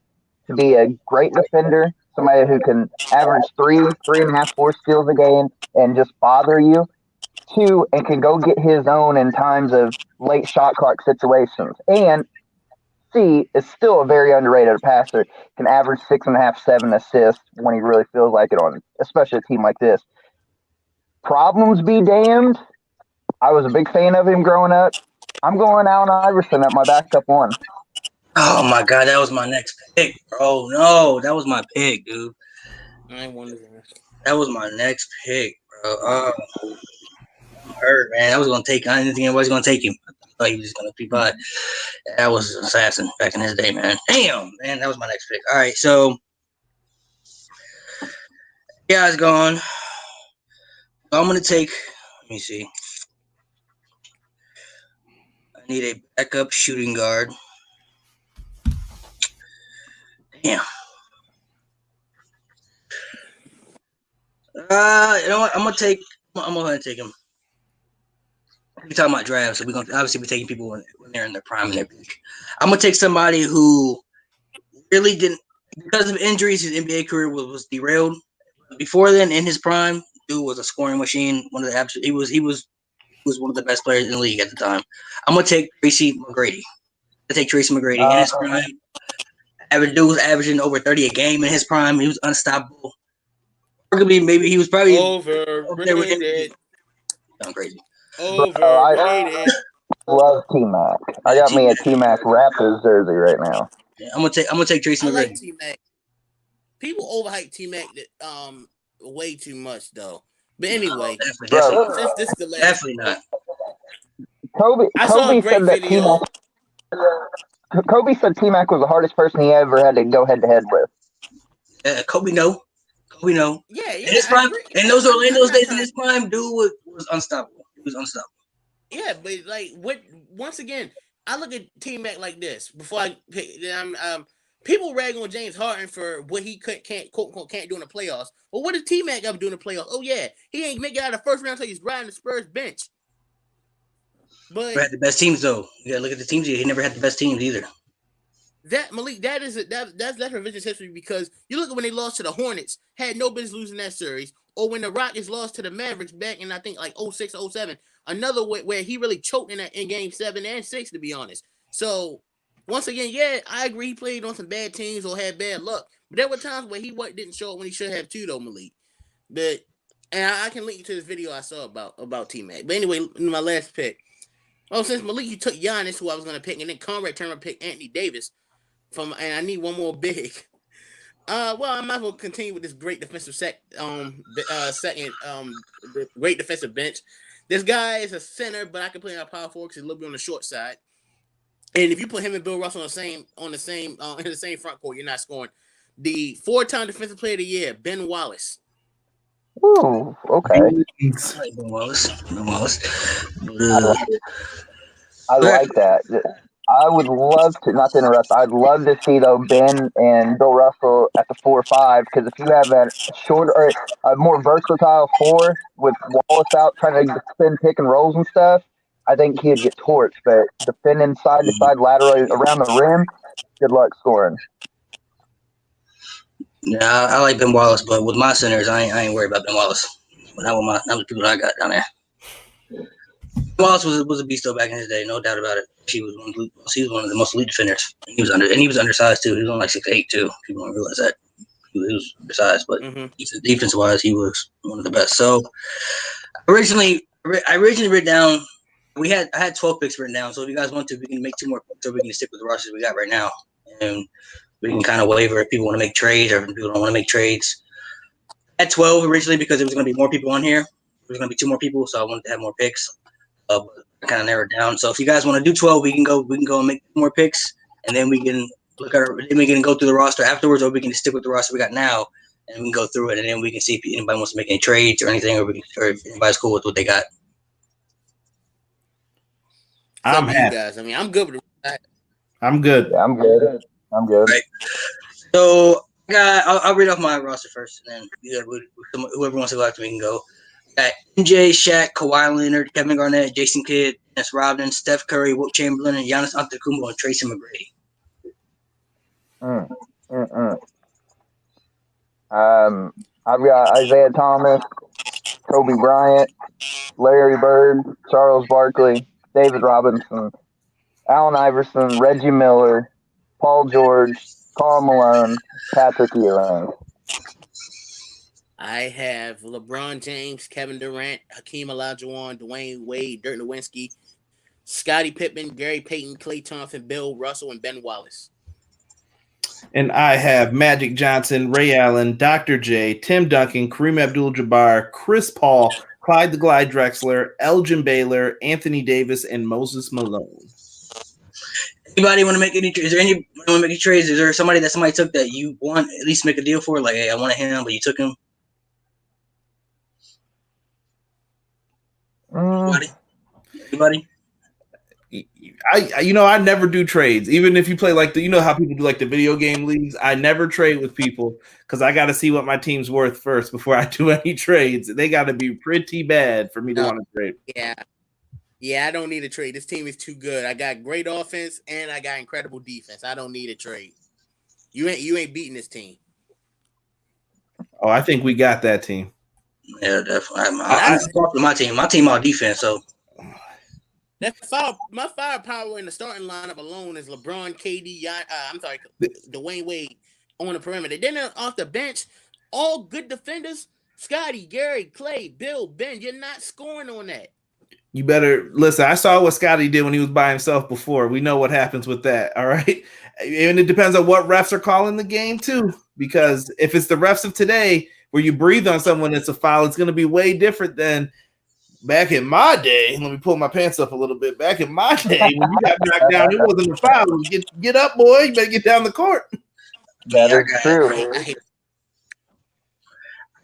Speaker 4: be a great defender, somebody who can average 3.5, 4 steals a game and just bother you. 2, and can go get his own in times of late shot clock situations. And C is still a very underrated passer. Can average 6.5, 7 assists when he really feels like it on, especially a team like this. Problems be damned. I was a big fan of him growing up. I'm going Allen Iverson at my backup one.
Speaker 1: Oh my God, that was my next pick, bro. No, that was my pick, dude. That was my next pick, bro. Oh, I'm hurt, man. I didn't think anybody was gonna take him. I thought he was just gonna be by. That was assassin back in his day, man. Damn, man, that was my next pick. All right, so guys gone. I'm gonna take. Let me see. I need a backup shooting guard. Damn. You know what? I'm gonna go ahead and take him. We're talking about drafts, so we're gonna obviously be taking people when they're in their prime and their peak. I'm gonna take somebody who really didn't, because of injuries, his NBA career was derailed. Before then, in his prime, dude was a scoring machine. He was one of the best players in the league at the time. I'm gonna take Tracy McGrady. I take Tracy McGrady in his prime. Dude was averaging over 30 a game in his prime. He was unstoppable. Arguably, maybe he was probably
Speaker 3: overrated.
Speaker 1: I'm crazy.
Speaker 3: Overrated.
Speaker 4: I love T-Mac. I got me a T-Mac Raptors jersey right now.
Speaker 1: Yeah, I'm gonna take Tracy McGrady.
Speaker 3: I like T-Mac. People overhype T-Mac way too much though. But anyway, this is the last.
Speaker 1: Definitely not.
Speaker 4: Kobe said that T-Mac. Kobe said T-Mac was the hardest person he ever had to go head-to-head with.
Speaker 1: Kobe, no.
Speaker 3: Yeah,
Speaker 1: In his prime, in those Orlando's days in his prime, dude was unstoppable. He was unstoppable.
Speaker 3: Yeah, but like what? Once again, I look at T-Mac like this. Before I pick, people rag on James Harden for what he can't quote unquote can't do in the playoffs. Well, what did T-Mac ever do in the playoffs? Oh yeah, he ain't make it out of the first round until he's riding the Spurs bench. But
Speaker 1: He had the best teams though. You gotta look at the teams. He never had the best teams either.
Speaker 3: That Malik, that's revisionist history because you look at when they lost to the Hornets, had no business losing that series, or when the Rockets lost to the Mavericks back in I think like 06, 07, another way where he really choked in game 7 and 6 to be honest. So once again, yeah, I agree he played on some bad teams or had bad luck, but there were times where he didn't show up when he should have too though, Malik. But and I can link you to this video I saw about T-Mac. But anyway, my last pick. Oh, since Malik, you took Giannis, who I was gonna pick, and then Conrad turned around pick Anthony Davis. And I need one more big. Well, I might as well continue with this great defensive great defensive bench. This guy is a center, but I can play him at power forward because he's a little bit on the short side. And if you put him and Bill Russell in the same front court, you're not scoring. The 4-time defensive player of the year, Ben Wallace.
Speaker 4: Ooh, okay.
Speaker 1: Ben Wallace.
Speaker 4: I like that. I would love to, not to interrupt, I'd love to see, though, Ben and Bill Russell at the 4-5, because if you have that shorter, or a more versatile 4 with Wallace out trying to spin pick and rolls and stuff, I think he'd get torched. But defending side to side laterally around the rim, good luck scoring.
Speaker 1: Yeah, I like Ben Wallace, but with my centers, I ain't worried about Ben Wallace. Not with the people I got down there. Wallace was a beast though back in his day, no doubt about it. He was one of the most elite defenders. He was undersized too. He was only like 6'8" too. People don't realize that. He was undersized, but defense wise, he was one of the best. So I originally written down. I had 12 picks written down. So if you guys want to, we can make 2 more picks, or we can stick with the rosters we got right now, and we can kind of waver if people want to make trades or if people don't want to make trades. I had 12 originally because there was going to be more people on here. There was going to be 2 more people, so I wanted to have more picks. But I kind of narrowed it down. So if you guys want to do 12, we can go and make more picks, and then we can go through the roster afterwards, or we can just stick with the roster we got now, and we can go through it, and then we can see if anybody wants to make any trades or anything, or if anybody's cool with what they got.
Speaker 2: I'm happy.
Speaker 3: Guys. I mean, I'm good with it.
Speaker 2: I'm good.
Speaker 4: Yeah, I'm good. Right.
Speaker 1: So I'll read off my roster first, and then whoever wants to go after me can go. Got MJ, Shaq, Kawhi Leonard, Kevin Garnett, Jason Kidd, Dennis Rodman, Steph Curry, Wilt Chamberlain, and Giannis Antetokounmpo, and Tracy McGrady.
Speaker 4: I've got Isaiah Thomas, Kobe Bryant, Larry Bird, Charles Barkley, David Robinson, Allen Iverson, Reggie Miller, Paul George, Karl Malone, Patrick Ewing.
Speaker 3: I have LeBron James, Kevin Durant, Hakeem Olajuwon, Dwayne Wade, Dirk Nowitzki, Scottie Pippen, Gary Payton, Klay Thompson, Bill Russell, and Ben Wallace.
Speaker 2: And I have Magic Johnson, Ray Allen, Dr. J, Tim Duncan, Kareem Abdul-Jabbar, Chris Paul, Clyde the Glide Drexler, Elgin Baylor, Anthony Davis, and Moses Malone.
Speaker 1: Anybody want to make any? Is there anyone want to make any trades? Is there somebody took that you want at least make a deal for? Like, hey, I wanted him, but you took him. Anybody?
Speaker 2: I never do trades. Even if you play like how people do like the video game leagues, I never trade with people because I got to see what my team's worth first before I do any trades. They got to be pretty bad for me to want to trade.
Speaker 3: Yeah, I don't need a trade. This team is too good. I got great offense and I got incredible defense. I don't need a trade. You ain't beating this team.
Speaker 2: Oh, I think we got that team.
Speaker 1: Yeah, definitely. I'm my team. My team all defense, so.
Speaker 3: My firepower in the starting lineup alone is LeBron, KD, Dwayne Wade on the perimeter. Then off the bench, all good defenders, Scotty, Gary, Klay, Bill, Ben. You're not scoring on that.
Speaker 2: You better listen. I saw what Scotty did when he was by himself before. We know what happens with that. All right. And it depends on what refs are calling the game too, because if it's the refs of today where you breathe on someone, it's a foul. It's going to be way different than back in my day. Let me pull my pants up a little bit. Back in my day, when you got knocked down, it wasn't a foul. It was get up, boy. You better get down the court.
Speaker 4: That is true.
Speaker 1: I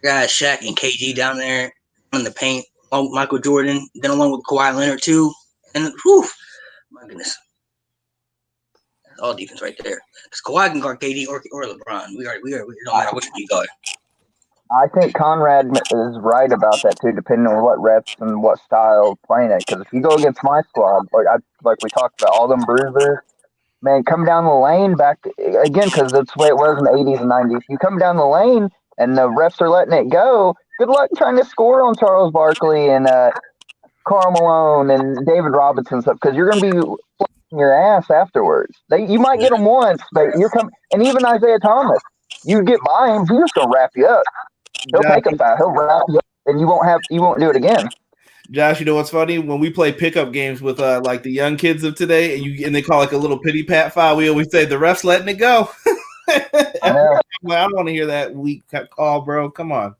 Speaker 1: got Shaq and KG down there in the paint, along with Michael Jordan, then along with Kawhi Leonard too. And whew, my goodness. That's all defense right there. Because Kawhi can guard KD or LeBron. We don't matter which one you guard.
Speaker 4: I think Conrad is right about that too, depending on what reps and what style playing it. Because if you go against my squad, like we talked about, all them bruisers, man, come down the lane back again because that's the way it was in the 80s and 90s. You come down the lane and the refs are letting it go. Good luck trying to score on Charles Barkley and Karl Malone and David Robinson stuff because you're going to be flying your ass afterwards. You might get them once, but you're coming. And even Isaiah Thomas, you get by him, he's just going to wrap you up. He'll take a foul. He'll wrap you up, and you won't do it again.
Speaker 2: Josh, you know what's funny? When we play pickup games with like the young kids of today, and they call like a little pity pat foul, we always say the ref's letting it go. I don't want to hear that weak call, bro. Come on.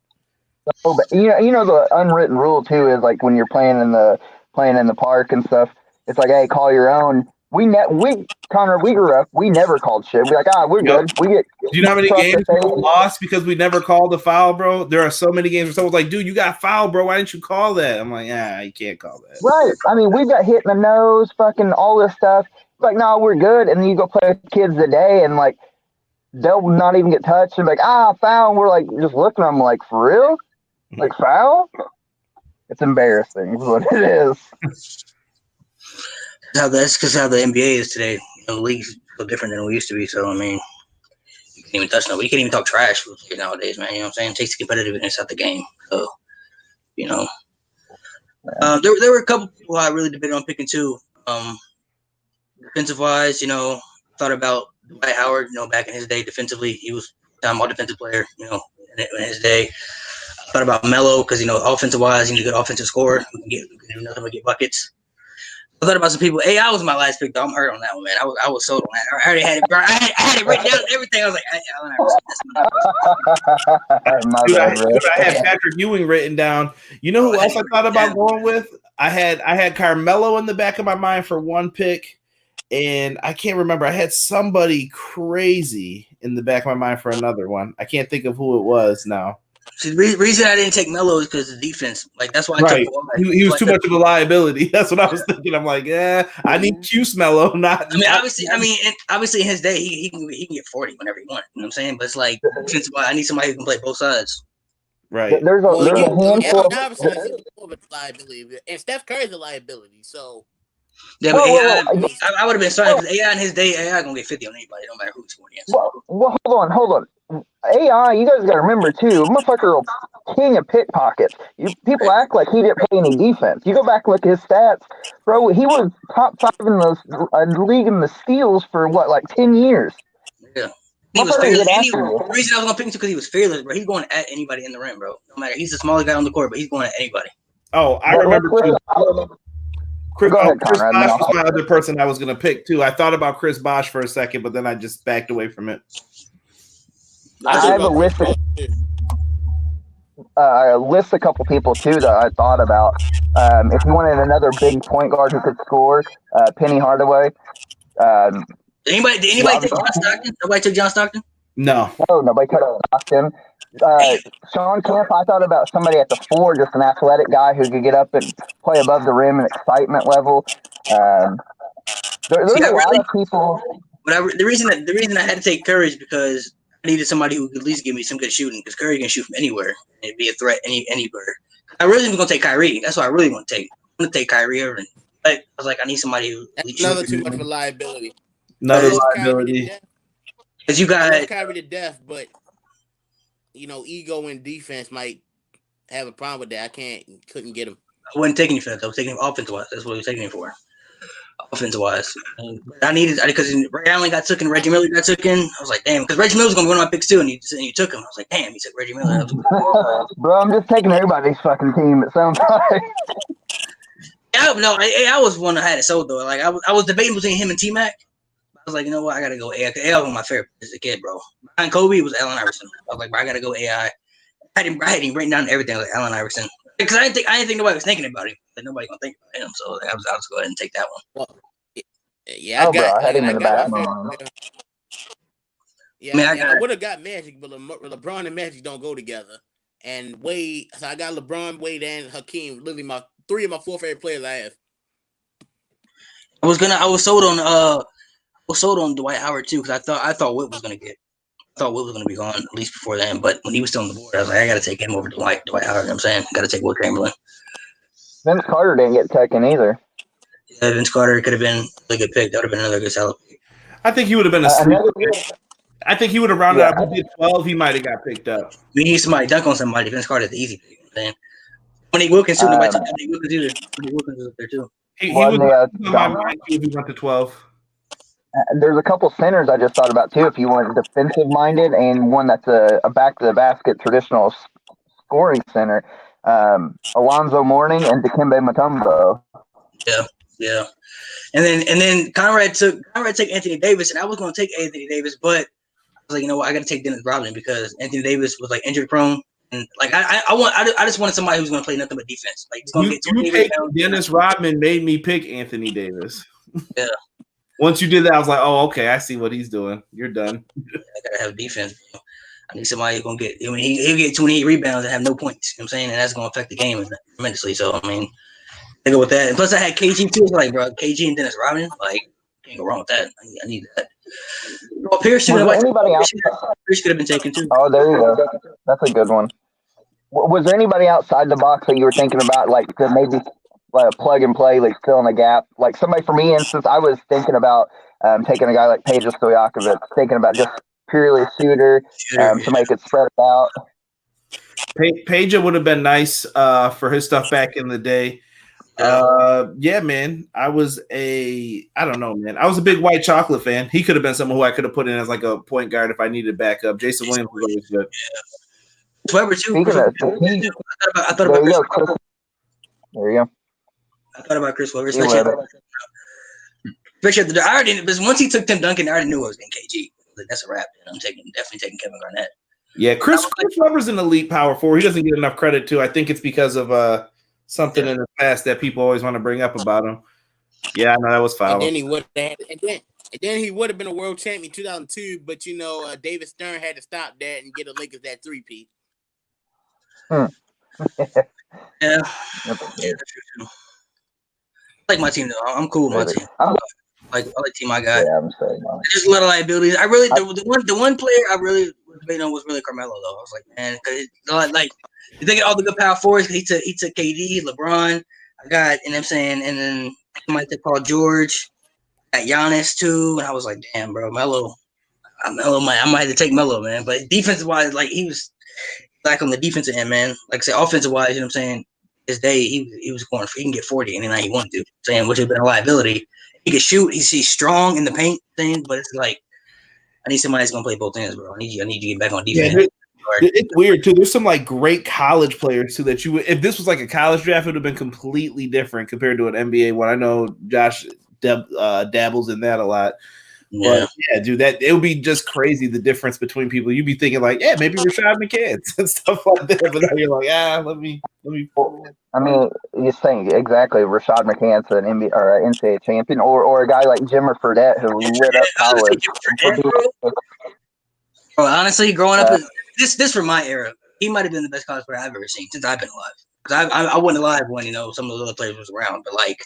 Speaker 4: Oh, but you know the unwritten rule too is like when you're playing in the park and stuff. It's like, hey, call your own. Connor, we grew up. We never called shit. We're like, we're good. We get.
Speaker 2: Do you know how many games we lost because we never called a foul, bro? There are so many games where someone's like, dude, you got fouled, bro. Why didn't you call that? I'm like, you can't call that.
Speaker 4: Right. I mean, we got hit in the nose, fucking all this stuff. It's like, no, we're good. And then you go play with kids today, and like, they'll not even get touched. And like, foul. And we're like, just looking at them like, for real? Like, foul? It's embarrassing. Is what it is.
Speaker 1: That's because how the NBA is today. The league's so different than it used to be. So, I mean, you can't even touch nobody. You can't even talk trash nowadays, man. You know what I'm saying? It takes the competitiveness out the game. So, there were a couple people I really debated on picking too. Defensive-wise, thought about Dwight Howard, back in his day defensively. He was a all defensive player, in his day. I thought about Melo because, offensive-wise, he's a good offensive scorer. He can do nothing but get buckets. I thought about some people. AI was my last pick, though. I'm hurt on that one, man. I was sold on that. I already had it. I had it written down and everything. I was like,
Speaker 2: Dude, I had Patrick Ewing written down. You know who else I thought about going with? I had Carmelo in the back of my mind for one pick, and I can't remember. I had somebody crazy in the back of my mind for another one. I can't think of who it was now.
Speaker 1: See, the reason I didn't take Melo is because of the defense. Like, that's why I took
Speaker 2: He was too much of a liability. That's what I was thinking. I'm like, I need Cuse Melo, not.
Speaker 1: Obviously, in his day, he can get 40 whenever he wants. You know what I'm saying? But it's like, I need somebody who can play both sides.
Speaker 2: Right.
Speaker 4: There's a handful
Speaker 3: of liability, and Steph Curry's a liability. So.
Speaker 1: Yeah, but I would have been sorry because AI in his day, AI gonna get 50 on anybody, no matter who's scoring against.
Speaker 4: Well, hold on. AI, you guys got to remember too, motherfucker, king of pickpockets. People act like he didn't play any defense. You go back and look at his stats, bro. He was top 5 in the league in the steals for like 10 years.
Speaker 1: Yeah, he was fearless. The reason I was gonna pick him because he was fearless, bro. He's going at anybody in the rim, bro. No matter, he's the smallest guy on the court, but he's going at anybody.
Speaker 2: Oh, I remember. Chris Bosh was my other person I was going to pick, too. I thought about Chris Bosh for a second, but then I just backed away from it.
Speaker 4: I have a list a couple people, too, that I thought about. If you wanted another big point guard who could score, Penny Hardaway.
Speaker 1: Did anybody take John Stockton? Nobody took John Stockton?
Speaker 2: No,
Speaker 4: nobody took Stockton. Sean Kemp, I thought about somebody at the 4, just an athletic guy who could get up and play above the rim and excitement level. There's a lot of people.
Speaker 1: But the reason I had to take Curry is because I needed somebody who could at least give me some good shooting because Curry can shoot from anywhere and it'd be a threat anywhere. I really was gonna take Kyrie. That's what I really want to take. I'm gonna take Kyrie Irving. But I was like, I need somebody who.
Speaker 3: That's another too much of a liability.
Speaker 2: Another liability.
Speaker 1: Because you got
Speaker 3: Kyrie to death, but. Ego and defense might have a problem with that. Couldn't get him.
Speaker 1: I wasn't taking defense. I was taking him offensive-wise. That's what I was taking him for. Offensive-wise. I needed because Ray Allen got taken, Reggie Miller got taken. I was like, damn, because Reggie Miller was going to be one of my picks too, and you took him. I was like, damn, he took Reggie Miller.
Speaker 4: Bro, I'm just taking everybody's fucking team. It sounds like.
Speaker 1: I was one that had it sold though. Like I was debating between him and T-Mac. I was like, you know what? I gotta go AI. AI was my favorite as a kid, bro. Behind Kobe was Allen Iverson. I was like, bro, I gotta go AI. I had him written down everything like Allen Iverson because I didn't think nobody was thinking about him. Like nobody gonna think about him. So like, I'll just go ahead and take that one.
Speaker 3: Well, I
Speaker 4: had him in the back.
Speaker 3: I would have got Magic, but LeBron and Magic don't go together. and Wade. So I got LeBron, Wade, and Hakeem. Literally, my 3 of my 4 favorite players I have.
Speaker 1: I was sold on Dwight Howard too because I thought Wilt was gonna be gone at least before then. But when he was still on the board, I was like, I gotta take him over Dwight Howard. You know what I'm saying? Gotta take Wilt Chamberlain.
Speaker 4: Vince Carter didn't get taken either.
Speaker 1: Yeah, Vince Carter could have been a really good pick. That would have been another good salary pick.
Speaker 2: I think he would have been a sleeper pick. I think he would have rounded up. He did 12. He might have got picked up.
Speaker 1: We need somebody dunk on somebody. Vince Carter's the easy pick. Man. Tony Wilkins too. Nobody took Tony Wilkins either. Tony Wilkins was up there too.
Speaker 2: He was on my mind if he went to 12.
Speaker 4: There's a couple centers I just thought about too. If you want defensive minded and one that's a back to the basket traditional scoring center, Alonzo Mourning and Dikembe Mutombo.
Speaker 1: Yeah. And then Conrad took Anthony Davis, and I was going to take Anthony Davis, but I was like, you know what, I got to take Dennis Rodman because Anthony Davis was like injury prone, and like I just wanted somebody who's going to play nothing but defense. Like
Speaker 2: Dennis Rodman made me pick Anthony Davis.
Speaker 1: Yeah.
Speaker 2: Once you did that, I was like, oh, okay, I see what he's doing. You're done.
Speaker 1: I gotta have defense. I need somebody who's gonna get. I mean, he'll get 28 rebounds and have no points. You know what I'm saying, and that's gonna affect the game tremendously. So I mean, I go with that. And plus, I had KG too. It's like, bro, KG and Dennis Rodman, like, can't go wrong with that. I need that. Well, Pierce could have been taken too.
Speaker 4: Oh, there you go. That's a good one. Was there anybody outside the box that you were thinking about, like to maybe plug and play, like fill in a gap? Like somebody, for me, instance, I was thinking about taking a guy like Peja Stojakovic, thinking about just purely a shooter, somebody could spread it out.
Speaker 2: Peja would have been nice for his stuff back in the day. Yeah, man. I was a big White Chocolate fan. He could have been someone who I could have put in as like a point guard if I needed backup. Jason Williams was always good.
Speaker 1: Weber too. I thought about Chris.
Speaker 4: There you go.
Speaker 1: I thought about Chris Webber. Especially because once he took Tim Duncan, I already knew I was getting KG. Like, that's a wrap. I'm definitely taking Kevin Garnett.
Speaker 2: Yeah, Chris Webber's an elite power forward. He doesn't get enough credit too. I think it's because of something in the past that people always want to bring up about him. Yeah, I know that was foul.
Speaker 3: And then he would have been a world champion in 2002, but David Stern had to stop that and get the Lakers that 3-peat.
Speaker 1: Yeah. I like my team though. I'm cool with my team. I like team I got.
Speaker 4: Yeah, I'm saying.
Speaker 1: Just a lot of liabilities. I really the one player I really was debating on was really Carmelo though. I was like, man, because like you think of all the good power forwards. He took KD, LeBron. I got, you know what I'm saying, and then I might take Paul George. Got Giannis too, and I was like, damn, bro, Melo. I might have to take Melo, man. But defensive wise, like he was back on the defensive end, man. Like I said, offensive wise, you know what I'm saying. His day, he was going for. He can get 40 any night he wanted to. Saying which has been a liability. He can shoot. He's strong in the paint thing, but it's like I need somebody that's gonna play both ends, bro. I need you to get back on defense.
Speaker 2: Yeah, it's weird too. There's some like great college players too that if this was like a college draft, it would have been completely different compared to an NBA one. I know Josh dabbles in that a lot.
Speaker 1: Yeah.
Speaker 2: But yeah, dude, it would be just crazy the difference between people. You'd be thinking like, yeah, maybe Rashad McCants and stuff like that, but now you're like, let me.
Speaker 4: I mean, you're saying exactly Rashad McCants, an NBA or an NCAA champion, or a guy like Jimmer Fredette who lit up college.
Speaker 1: Bro, honestly, growing up, this from my era, he might have been the best college player I've ever seen since I've been alive. Because I wasn't alive when some of those other players was around, but like.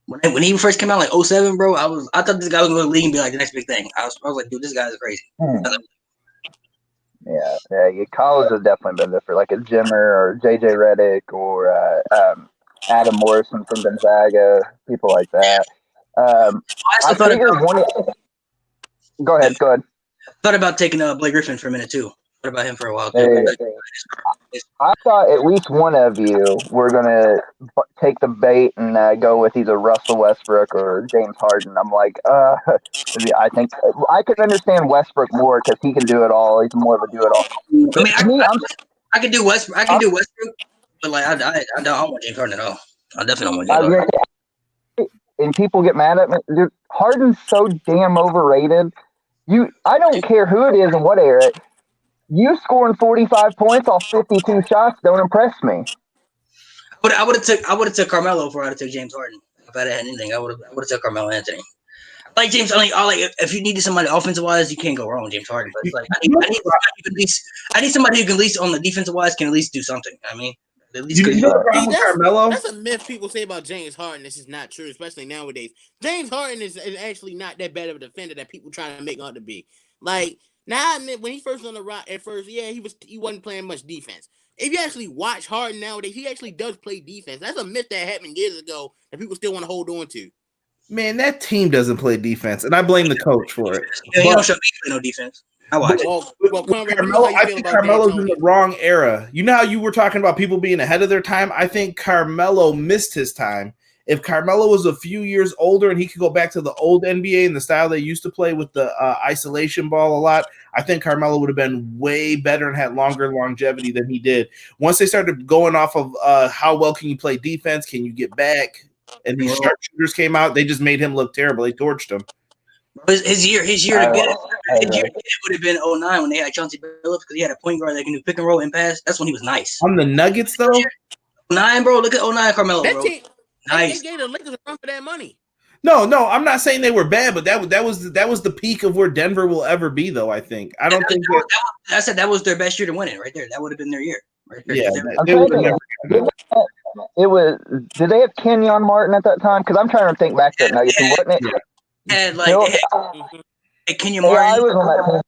Speaker 1: When he first came out, like 07, bro, I thought this guy was going to league and be like the next big thing. I was like, dude, this guy is crazy.
Speaker 4: Yeah. College has definitely been different, like a Jimmer or JJ Redick or Adam Morrison from Gonzaga, people like that. Go ahead.
Speaker 1: Thought about taking Blake Griffin for a minute too. Thought about him for a while.
Speaker 4: I thought at least one of you were going to take the bait and go with either Russell Westbrook or James Harden. I'm like, I think I could understand Westbrook more because he can do it all. He's more of a do-it-all.
Speaker 1: I mean, I can do Westbrook. I can do Westbrook, but like I don't want James Harden at all. I definitely don't want James Harden.
Speaker 4: And people get mad at me. Dude, Harden's so damn overrated. I don't care who it is and what era. You scoring 45 points off 52 shots don't impress me.
Speaker 1: I would have took Carmelo before I would have took James Harden. If I had anything, I would have took Carmelo Anthony. Like James, I like if you needed somebody offensive wise, you can't go wrong with James Harden. But it's like I need somebody who can at least on the defensive wise can at least do something. I mean, at least
Speaker 2: You know the problem with Carmelo?
Speaker 3: That's a myth people say about James Harden. This is not true, especially nowadays. James Harden is actually not that bad of a defender that people trying to make him out to be. Like now, when he first on the rock at first, yeah, he wasn't playing much defense. If you actually watch Harden nowadays, he actually does play defense. That's a myth that happened years ago that people still want to hold on to.
Speaker 2: Man, that team doesn't play defense, and I blame the coach for it.
Speaker 1: Yeah, you don't show me play no defense. I watch it.
Speaker 3: Well,
Speaker 2: Carmelo, I think Carmelo's in the wrong era. You know how you were talking about people being ahead of their time? I think Carmelo missed his time. If Carmelo was a few years older and he could go back to the old NBA and the style they used to play with the isolation ball a lot, I think Carmelo would have been way better and had longer longevity than he did. Once they started going off of how well can you play defense, can you get back, and these sharpshooters came out, they just made him look terrible. They torched him.
Speaker 1: His year to get it would have been 09 when they had Chauncey Billups because he had a point guard that can do pick and roll and pass. That's when he was nice.
Speaker 2: On the Nuggets, though?
Speaker 1: 09, bro. Look at 09 Carmelo, bro.
Speaker 3: Nice. They gave the Lakers a run for that money.
Speaker 2: No, I'm not saying they were bad, but that was the peak of where Denver will ever be, though. I think I don't think
Speaker 1: I said that was their best year to win it right there. That would have been their year. Right there.
Speaker 2: Yeah,
Speaker 4: it was. Did they have Kenyon Martin at that time? Because I'm trying to think back to that Nuggets. Wasn't it?
Speaker 1: Had Kenyon Martin.
Speaker 4: AI was on that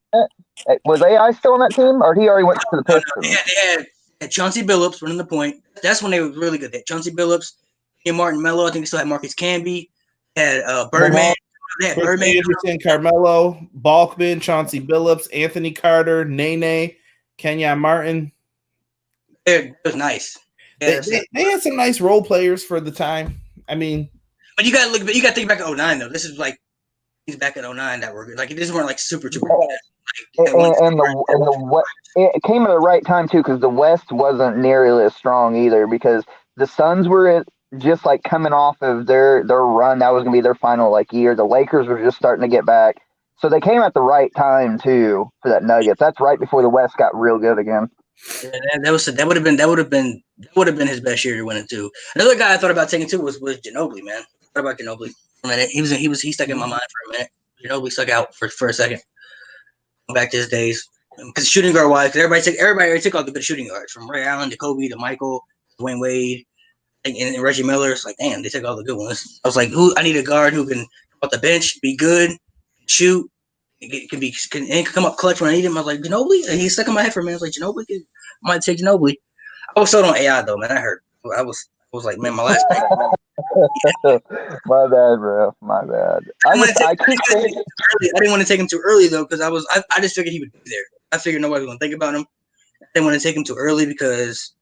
Speaker 4: team. Was AI still on that team, or he already went to the Pistons?
Speaker 1: They had Chauncey Billups running the point. That's when they were really good. They had Chauncey Billups, Kenyon Martin, Melo. I think they still had Marcus Camby. They had Birdman. They had Birdman.
Speaker 2: Anderson, Carmelo, Balkman, Chauncey Billups, Anthony Carter, Nene, Kenyon Martin.
Speaker 1: It was nice.
Speaker 2: They had some nice role players for the time. I mean,
Speaker 1: but you got to think back at 09 though. This is like he's back at 09 that were good. Like these weren't like super good.
Speaker 4: It came at the right time too because the West wasn't nearly as strong either because the Suns were just like coming off of their run. That was gonna be their final like year. The Lakers were just starting to get back, so they came at the right time too for that Nuggets. That's right before the West got real good again.
Speaker 1: Yeah, that would have been his best year to win it too. Another guy I thought about taking too was Ginobili, man. What about Ginobili? For a minute, he stuck in my mind for a minute. Ginobili stuck out for a second. Back to his days, because shooting guard wise, because everybody took all the good shooting guards from Ray Allen to Kobe to Michael, Dwayne Wade, and Reggie Miller. It's like, damn, they took all the good ones. I was like, I need a guard who can come off the bench, be good, shoot. Can come up clutch when I need him. I was like, Ginobili? And he stuck in my head for a minute. I was like, Ginobili? I might take Ginobili. I was sold on AI, though, man. I heard. I was like, man, my last pick.
Speaker 4: My bad, bro. My bad. I
Speaker 1: didn't want to take him too early, though, because I just figured he would be there. I figured nobody was going to think about him. I didn't want to take him too early because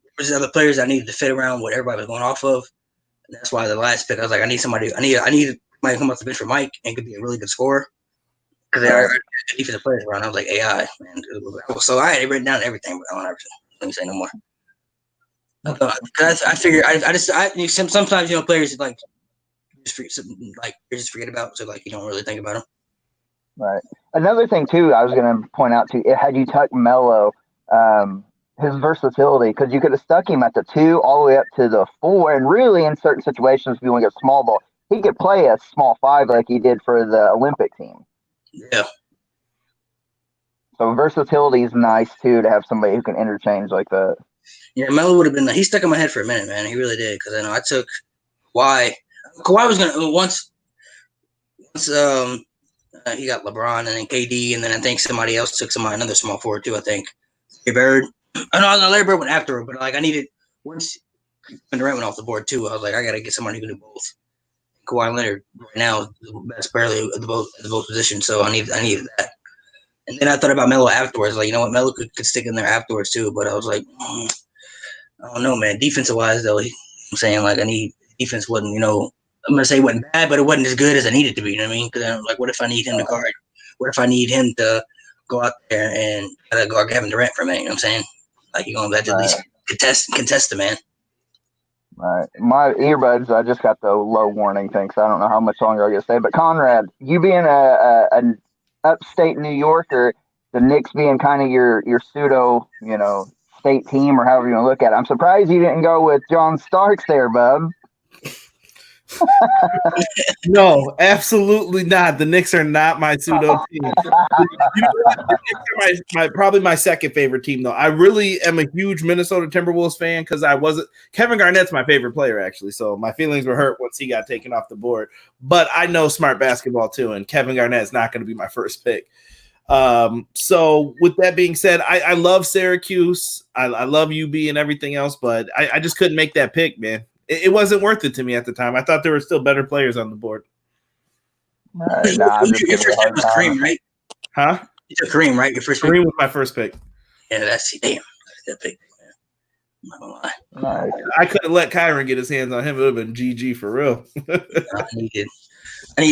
Speaker 1: there was other players I needed to fit around what everybody was going off of. And that's why the last pick, I was like, I need somebody to come off the bench for Mike and could be a really good scorer. Because they are defensive players around. I was like, AI, man. So I had written down everything, but I don't have to. Let me say no more. I figure sometimes players just forget about, so like you don't really think about them.
Speaker 4: Right. Another thing too, I was going to point out to you, had you tucked Melo, his versatility, because you could have stuck him at the 2 all the way up to the 4, and really in certain situations, if you want to get small ball, he could play a small 5 like he did for the Olympic team.
Speaker 1: Yeah.
Speaker 4: So versatility is nice too to have somebody who can interchange like that.
Speaker 1: Yeah, Melo would have been. He stuck in my head for a minute, man. He really did because I know I took Kawhi. Kawhi was gonna once he got LeBron and then KD, and then I think somebody else took another small forward too. I think Larry Bird. Larry Bird went after him, but like I needed once Durant went off the board too. I was like, I gotta get somebody who can do both. Kawhi Leonard right now is the best barely at the both positions, so I needed that. And then I thought about Melo afterwards. Like, you know what, Melo could stick in there afterwards too. But I was like, I don't know, man. Defensive wise, though, I'm saying like I need defense wasn't, I'm gonna say it wasn't bad, but it wasn't as good as I needed to be. You know what I mean? Because I'm like, what if I need him to guard? What if I need him to go out there and guard Kevin Durant for a minute? You know what I'm saying? Like you're gonna have to at least contest the man.
Speaker 4: Right. My earbuds, I just got the low warning thing, so I don't know how much longer I get to stay. But Conrad, you being an upstate New Yorker, the Knicks being kind of your pseudo, state team or however you want to look at it, I'm surprised you didn't go with John Starks there, bub.
Speaker 2: No, absolutely not. The Knicks are not my pseudo team. You know what? The Knicks are probably my second favorite team, though. I really am a huge Minnesota Timberwolves fan because Kevin Garnett's my favorite player, actually. So my feelings were hurt once he got taken off the board. But I know smart basketball too, and Kevin Garnett is not going to be my first pick. So with that being said, I love Syracuse. I love UB and everything else, but I just couldn't make that pick, man. It wasn't worth it to me at the time. I thought there were still better players on the board.
Speaker 4: I'm just
Speaker 1: Your
Speaker 4: giving you
Speaker 1: first
Speaker 4: a
Speaker 1: pick was
Speaker 4: hard
Speaker 1: Kareem,
Speaker 4: time.
Speaker 1: right?
Speaker 2: Huh?
Speaker 1: You took Kareem, right? Your first pick.
Speaker 2: Kareem was my first pick.
Speaker 1: Yeah, that's damn. That's a good pick. I'm not gonna lie.
Speaker 4: Nice.
Speaker 2: I couldn't let Kyron get his hands on him. It would have been GG for real.
Speaker 1: I needed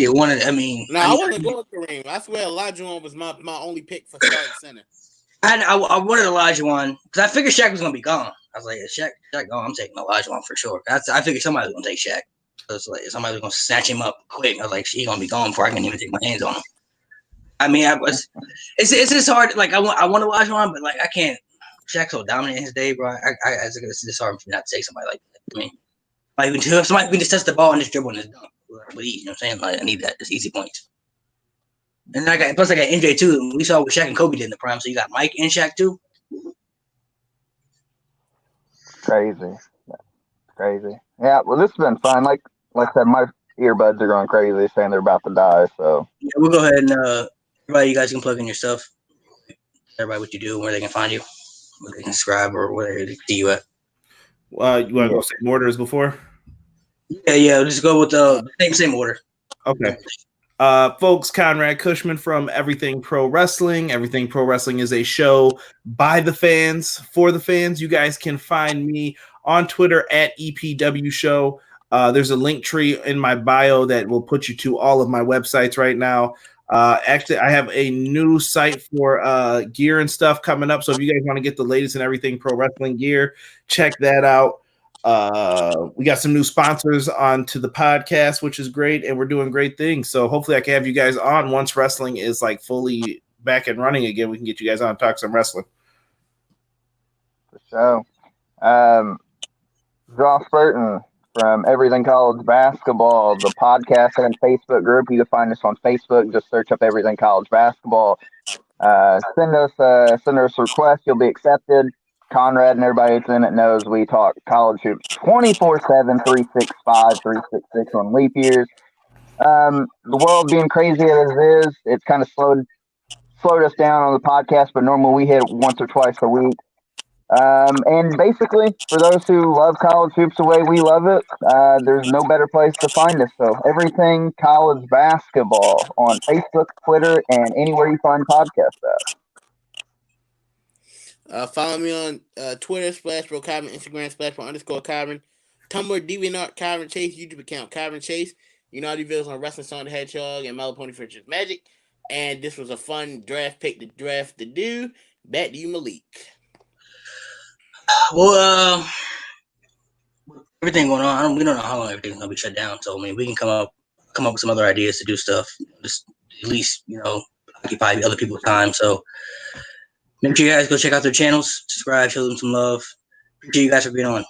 Speaker 1: one.
Speaker 3: No, I wasn't going Kareem. I swear Olajuwon was my only pick for starting center.
Speaker 1: I wanted Olajuwon because I figured Shaq was gonna be gone. I was like, Shaq gone. I'm taking Olajuwon for sure. I figured somebody was gonna take Shaq. So it's like somebody was gonna snatch him up quick. I was like, he's gonna be gone before I can even take my hands on him. I mean, it's just hard. Like I want Olajuwon, but like I can't. Shaq's so dominant in his day, bro. It's just hard for me not to take somebody like that. I mean, like somebody can just touch the ball and just dribble and just dunk with ease. You know what I'm saying? Like I need that. Just easy points. And then I got MJ too. We saw what Shaq and Kobe did in the prime. So you got Mike and Shaq too.
Speaker 4: Crazy. Yeah, well, this has been fun. Like I said, my earbuds are going crazy saying they're about to die. So
Speaker 1: Yeah, we'll go ahead and everybody, you guys can plug in your stuff. Everybody, what you do, where they can find you, where they can subscribe, or where they can see you at.
Speaker 2: You want to go same order as before?
Speaker 1: Yeah. Just go with the same order.
Speaker 2: Okay. Folks, Conrad Cushman from Everything Pro Wrestling. Everything Pro Wrestling is a show by the fans, for the fans. You guys can find me on Twitter at EPW Show. There's a link tree in my bio that will put you to all of my websites right now. Actually, I have a new site for gear and stuff coming up. So if you guys want to get the latest in Everything Pro Wrestling gear, check that out. We got some new sponsors onto the podcast, which is great, and we're doing great things. So hopefully I can have you guys on once wrestling is like fully back and running again. We can get you guys on and talk some wrestling.
Speaker 4: For sure. Josh Burton from Everything College Basketball, the podcast and Facebook group. You can find us on Facebook. Just search up Everything College Basketball. Send us a request. You'll be accepted. Conrad and everybody that's in it knows we talk college hoops 24/7, 365, 366 on leap years. The world being crazy as it is, it's kind of slowed us down on the podcast, but normally we hit it once or twice a week. And basically, for those who love college hoops the way we love it, there's no better place to find us. So Everything College Basketball on Facebook, Twitter, and anywhere you find podcasts at.
Speaker 3: Follow me on Twitter, /Bro Kyron, Instagram, /Bro_Kyron, Tumblr, DeviantArt, Kyron Chase, YouTube account, Kyron Chase. You know, I do videos on Wrestling Song the Hedgehog and My Pony Friendship Magic. And this was a fun draft pick to draft to do. Back to you, Malik.
Speaker 1: Well, everything going on. We don't know how long everything's gonna be shut down. So I mean, we can come up with some other ideas to do stuff. Just at least occupy other people's time. So make sure you guys go check out their channels, subscribe, show them some love. Appreciate you guys for being on.